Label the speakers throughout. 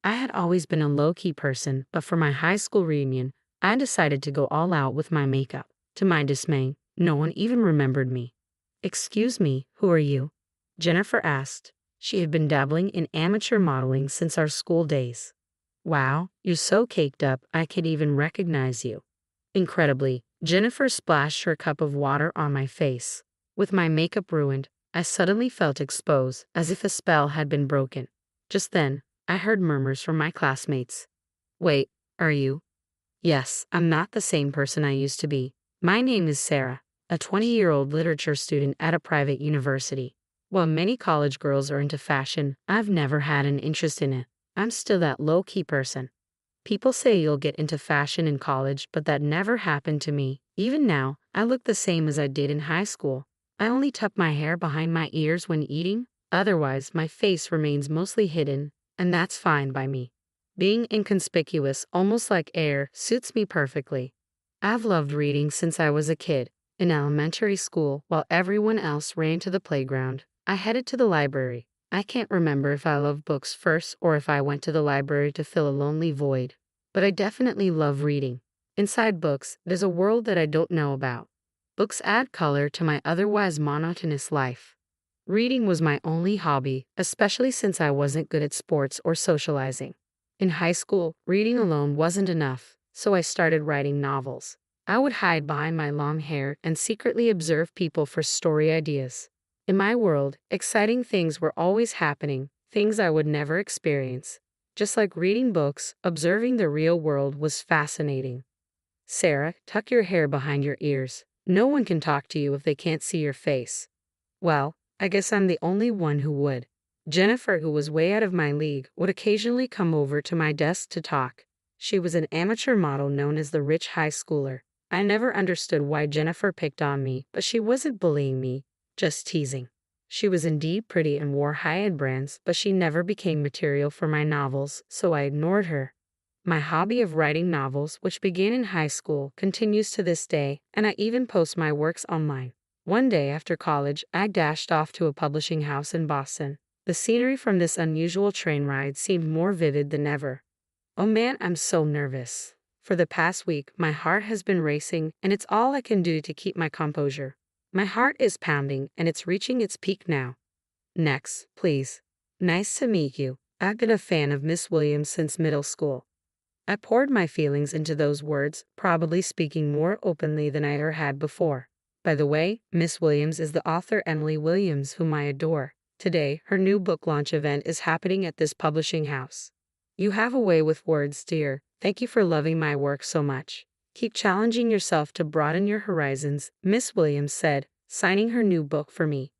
Speaker 1: I had always been a low-key person, but for my high school reunion, I decided to go all out with my makeup. To my dismay, no one even remembered me. "Excuse me, who are you?" Jennifer asked. She had been dabbling in amateur modeling since our school days. "Wow, you're so caked up I could even recognize you." Incredibly, Jennifer splashed her cup of water on my face. With my makeup ruined, I suddenly felt exposed, as if a spell had been broken. Just then, I heard murmurs from my classmates. "Wait, are you?" "Yes, I'm not the same person I used to be. My name is Sarah, a 20-year-old literature student at a private university. While many college girls are into fashion, I've never had an interest in it. I'm still that low-key person. People say you'll get into fashion in college, but that never happened to me. Even now, I look the same as I did in high school. I only tuck my hair behind my ears when eating. Otherwise, my face remains mostly hidden, and that's fine by me. Being inconspicuous, almost like air, suits me perfectly. I've loved reading since I was a kid. In elementary school, while everyone else ran to the playground, I headed to the library. I can't remember if I loved books first or if I went to the library to fill a lonely void. But I definitely love reading. Inside books, there's a world that I don't know about. Books add color to my otherwise monotonous life. Reading was my only hobby, especially since I wasn't good at sports or socializing. In high school, reading alone wasn't enough, so I started writing novels. I would hide behind my long hair and secretly observe people for story ideas. In my world, exciting things were always happening, things I would never experience. Just like reading books, observing the real world was fascinating. "Sarah, tuck your hair behind your ears. No one can talk to you if they can't see your face." Well, I guess I'm the only one who would. Jennifer, who was way out of my league, would occasionally come over to my desk to talk. She was an amateur model known as the rich high schooler. I never understood why Jennifer picked on me, but she wasn't bullying me, just teasing. She was indeed pretty and wore high-end brands, but she never became material for my novels, so I ignored her. My hobby of writing novels, which began in high school, continues to this day, and I even post my works online. One day after college, I dashed off to a publishing house in Boston. The scenery from this unusual train ride seemed more vivid than ever. Oh man, I'm so nervous. For the past week, my heart has been racing, and it's all I can do to keep my composure. My heart is pounding, and it's reaching its peak now. "Next, please." "Nice to meet you. I've been a fan of Miss Williams since middle school." I poured my feelings into those words, probably speaking more openly than I ever had before. By the way, Miss Williams is the author Emily Williams, whom I adore. Today, her new book launch event is happening at this publishing house. "You have a way with words, dear. Thank you for loving my work so much. Keep challenging yourself to broaden your horizons," Miss Williams said, signing her new book for me.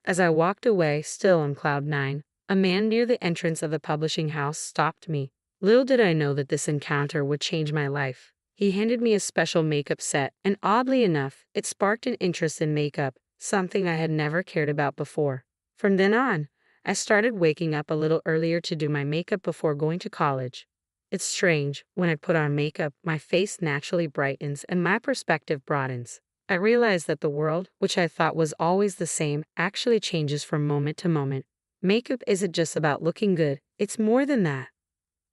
Speaker 1: As I walked away, still on cloud nine, a man near the entrance of the publishing house stopped me. Little did I know that this encounter would change my life. He handed me a special makeup set, and oddly enough, it sparked an interest in makeup, something I had never cared about before. From then on, I started waking up a little earlier to do my makeup before going to college. It's strange, when I put on makeup, my face naturally brightens and my perspective broadens. I realize that the world, which I thought was always the same, actually changes from moment to moment. Makeup isn't just about looking good, it's more than that.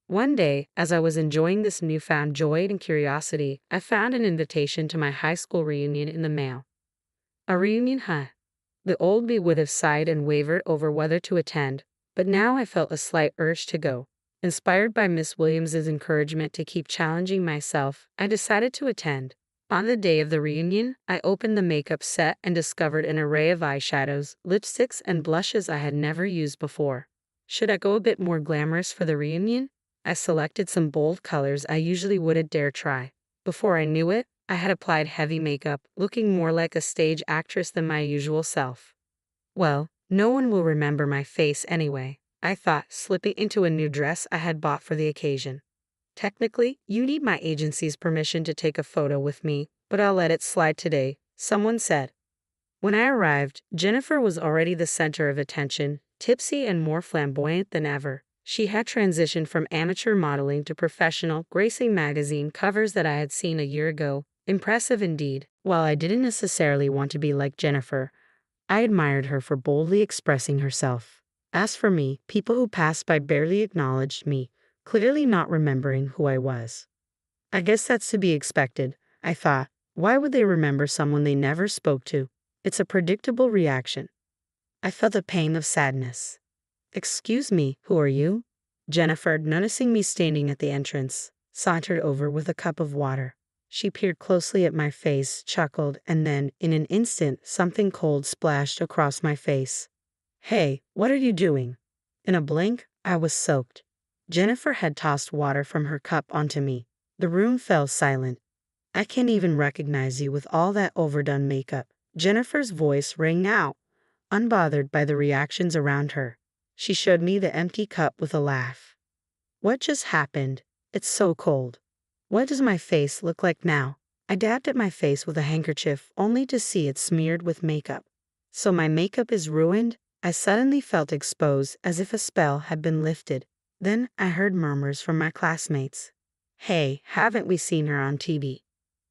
Speaker 1: One day, as I was enjoying this newfound joy and curiosity, I found an invitation to my high school reunion in the mail. A reunion, huh? The old me would have sighed and wavered over whether to attend, but now I felt a slight urge to go. Inspired by Miss Williams's encouragement to keep challenging myself, I decided to attend. On the day of the reunion, I opened the makeup set and discovered an array of eyeshadows, lipsticks, and blushes I had never used before. Should I go a bit more glamorous for the reunion? I selected some bold colors I usually wouldn't dare try. Before I knew it, I had applied heavy makeup, looking more like a stage actress than my usual self. Well, no one will remember my face anyway, I thought, slipping into a new dress I had bought for the occasion. Technically, you need my agency's permission to take a photo with me, but I'll let it slide today, someone said. When I arrived, Jennifer was already the center of attention, tipsy and more flamboyant than ever. She had transitioned from amateur modeling to professional, gracing magazine covers that I had seen a year ago. Impressive indeed. While I didn't necessarily want to be like Jennifer, I admired her for boldly expressing herself. As for me, people who passed by barely acknowledged me, clearly not remembering who I was. I guess that's to be expected, I thought. Why would they remember someone they never spoke to? It's a predictable reaction. I felt a pang of sadness. Excuse me, who are you? Jennifer, noticing me standing at the entrance, sauntered over with a cup of water. She peered closely at my face, chuckled, and then, in an instant, something cold splashed across my face. Hey, what are you doing? In a blink, I was soaked. Jennifer had tossed water from her cup onto me. The room fell silent. I can't even recognize you with all that overdone makeup. Jennifer's voice rang out, unbothered by the reactions around her. She showed me the empty cup with a laugh. What just happened? It's so cold. What does my face look like now? I dabbed at my face with a handkerchief only to see it smeared with makeup. So my makeup is ruined? I suddenly felt exposed as if a spell had been lifted. Then I heard murmurs from my classmates. Hey, haven't we seen her on TV?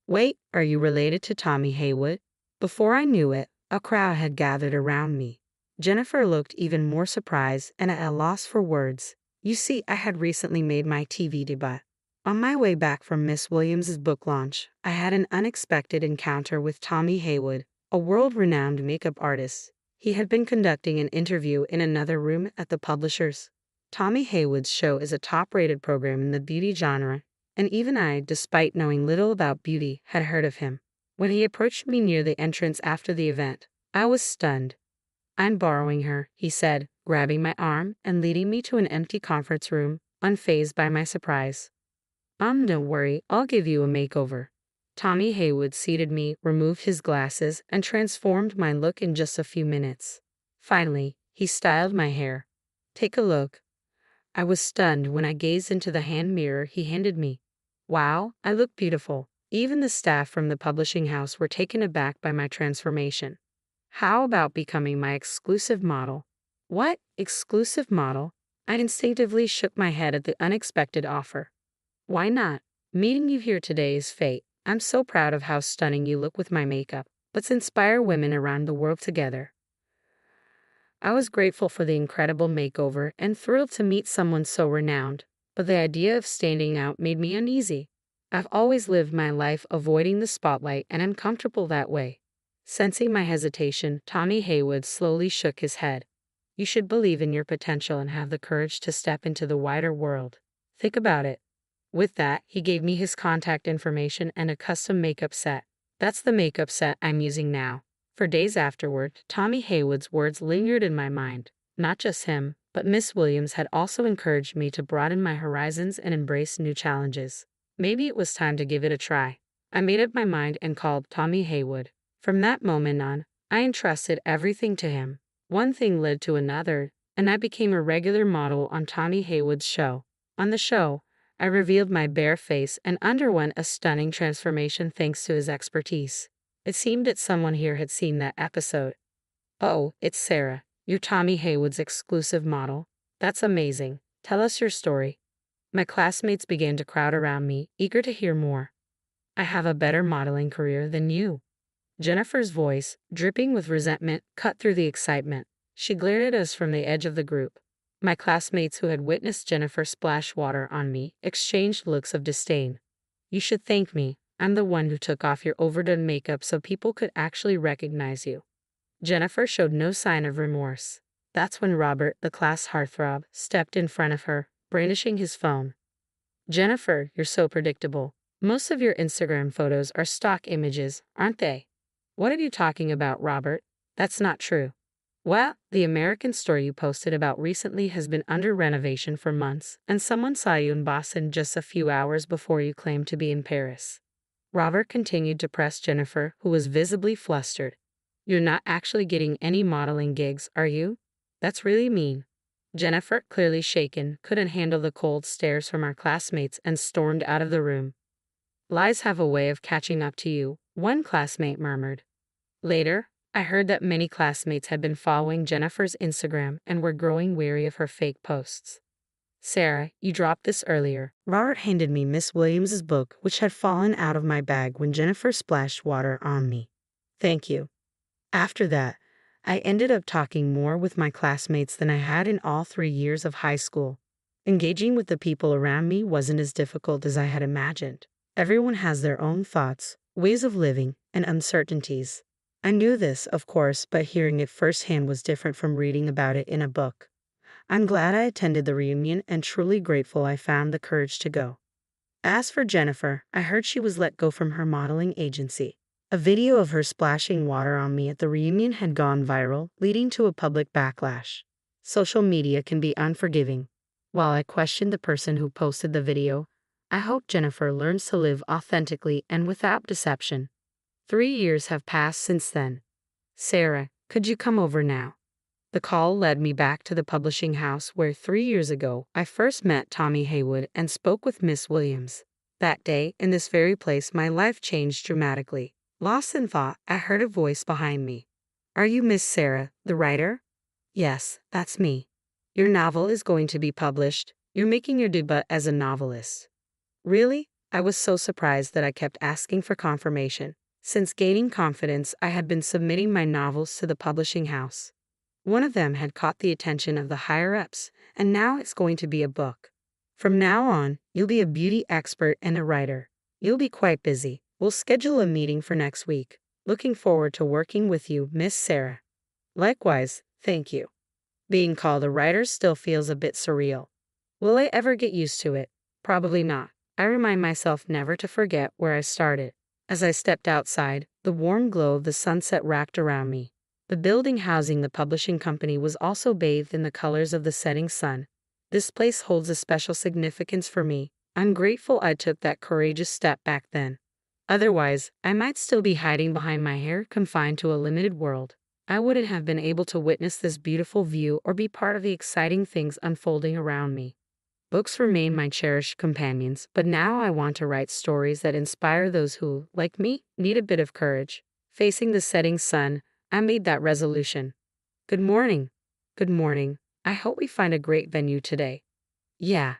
Speaker 1: Wait, are you related to Tommy Haywood? Before I knew it, a crowd had gathered around me. Jennifer looked even more surprised and at a loss for words. You see, I had recently made my TV debut. On my way back from Miss Williams's book launch, I had an unexpected encounter with Tommy Haywood, a world-renowned makeup artist. He had been conducting an interview in another room at the publishers. Tommy Haywood's show is a top-rated program in the beauty genre, and even I, despite knowing little about beauty, had heard of him. When he approached me near the entrance after the event, I was stunned. I'm borrowing her, he said, grabbing my arm and leading me to an empty conference room, unfazed by my surprise. Don't worry, I'll give you a makeover. Tommy Haywood seated me, removed his glasses, and transformed my look in just a few minutes. Finally, he styled my hair. Take a look. I was stunned when I gazed into the hand mirror he handed me. Wow, I look beautiful. Even the staff from the publishing house were taken aback by my transformation. How about becoming my exclusive model? What? Exclusive model? I instinctively shook my head at the unexpected offer. Why not? Meeting you here today is fate. I'm so proud of how stunning you look with my makeup. Let's inspire women around the world together. I was grateful for the incredible makeover and thrilled to meet someone so renowned, but the idea of standing out made me uneasy. I've always lived my life avoiding the spotlight, and I'm comfortable that way. Sensing my hesitation, Tommy Haywood slowly shook his head. You should believe in your potential and have the courage to step into the wider world. Think about it. With that, he gave me his contact information and a custom makeup set. That's the makeup set I'm using now. For days afterward, Tommy Haywood's words lingered in my mind. Not just him, but Miss Williams had also encouraged me to broaden my horizons and embrace new challenges. Maybe it was time to give it a try. I made up my mind and called Tommy Haywood. From that moment on, I entrusted everything to him. One thing led to another, and I became a regular model on Tommy Haywood's show. On the show, I revealed my bare face and underwent a stunning transformation thanks to his expertise. It seemed that someone here had seen that episode. Oh, it's Sarah, you're Tommy Haywood's exclusive model. That's amazing. Tell us your story. My classmates began to crowd around me, eager to hear more. I have a better modeling career than you. Jennifer's voice, dripping with resentment, cut through the excitement. She glared at us from the edge of the group. My classmates who had witnessed Jennifer splash water on me exchanged looks of disdain. You should thank me. I'm the one who took off your overdone makeup so people could actually recognize you. Jennifer showed no sign of remorse. That's when Robert, the class heartthrob, stepped in front of her, brandishing his phone. Jennifer, you're so predictable. Most of your Instagram photos are stock images, aren't they? What are you talking about, Robert? That's not true. Well, the American store you posted about recently has been under renovation for months, and someone saw you in Boston just a few hours before you claimed to be in Paris. Robert continued to press Jennifer, who was visibly flustered. You're not actually getting any modeling gigs, are you? That's really mean. Jennifer, clearly shaken, couldn't handle the cold stares from our classmates and stormed out of the room. Lies have a way of catching up to you, one classmate murmured. Later, I heard that many classmates had been following Jennifer's Instagram and were growing weary of her fake posts. Sarah, you dropped this earlier. Robert handed me Miss Williams's book, which had fallen out of my bag when Jennifer splashed water on me. Thank you. After that, I ended up talking more with my classmates than I had in all 3 years of high school. Engaging with the people around me wasn't as difficult as I had imagined. Everyone has their own thoughts, ways of living, and uncertainties. I knew this, of course, but hearing it firsthand was different from reading about it in a book. I'm glad I attended the reunion and truly grateful I found the courage to go. As for Jennifer, I heard she was let go from her modeling agency. A video of her splashing water on me at the reunion had gone viral, leading to a public backlash. Social media can be unforgiving. While I questioned the person who posted the video, I hope Jennifer learns to live authentically and without deception. 3 years have passed since then. Sarah, could you come over now? The call led me back to the publishing house where 3 years ago I first met Tommy Haywood and spoke with Miss Williams. That day, in this very place, my life changed dramatically. Lost in thought, I heard a voice behind me. Are you Miss Sarah, the writer? Yes, that's me. Your novel is going to be published. You're making your debut as a novelist. Really? I was so surprised that I kept asking for confirmation. Since gaining confidence, I had been submitting my novels to the publishing house. One of them had caught the attention of the higher-ups, and now it's going to be a book. From now on, you'll be a beauty expert and a writer. You'll be quite busy. We'll schedule a meeting for next week. Looking forward to working with you, Miss Sarah. Likewise, thank you. Being called a writer still feels a bit surreal. Will I ever get used to it? Probably not. I remind myself never to forget where I started. As I stepped outside, the warm glow of the sunset wrapped around me. The building housing the publishing company was also bathed in the colors of the setting sun. This place holds a special significance for me. I'm grateful I took that courageous step back then. Otherwise, I might still be hiding behind my hair, confined to a limited world. I wouldn't have been able to witness this beautiful view or be part of the exciting things unfolding around me. Books remain my cherished companions, but now I want to write stories that inspire those who, like me, need a bit of courage. Facing the setting sun, I made that resolution. Good morning. Good morning. I hope we find a great venue today. Yeah.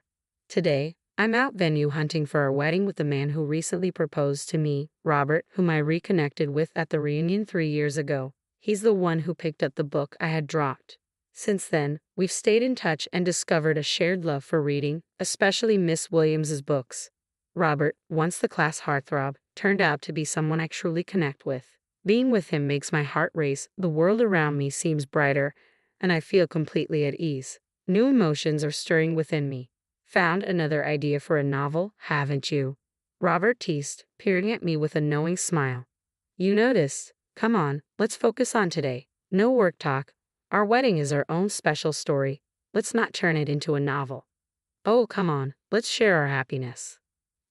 Speaker 1: Today, I'm out venue hunting for a wedding with the man who recently proposed to me, Robert, whom I reconnected with at the reunion 3 years ago. He's the one who picked up the book I had dropped. Since then, we've stayed in touch and discovered a shared love for reading, especially Miss Williams's books. Robert, once the class heartthrob, turned out to be someone I truly connect with. Being with him makes my heart race, the world around me seems brighter, and I feel completely at ease. New emotions are stirring within me. Found another idea for a novel, haven't you? Robert teased, peering at me with a knowing smile. You noticed? Come on, let's focus on today. No work talk. Our wedding is our own special story. Let's not turn it into a novel. Oh, come on, let's share our happiness.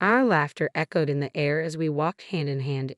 Speaker 1: Our laughter echoed in the air as we walked hand in hand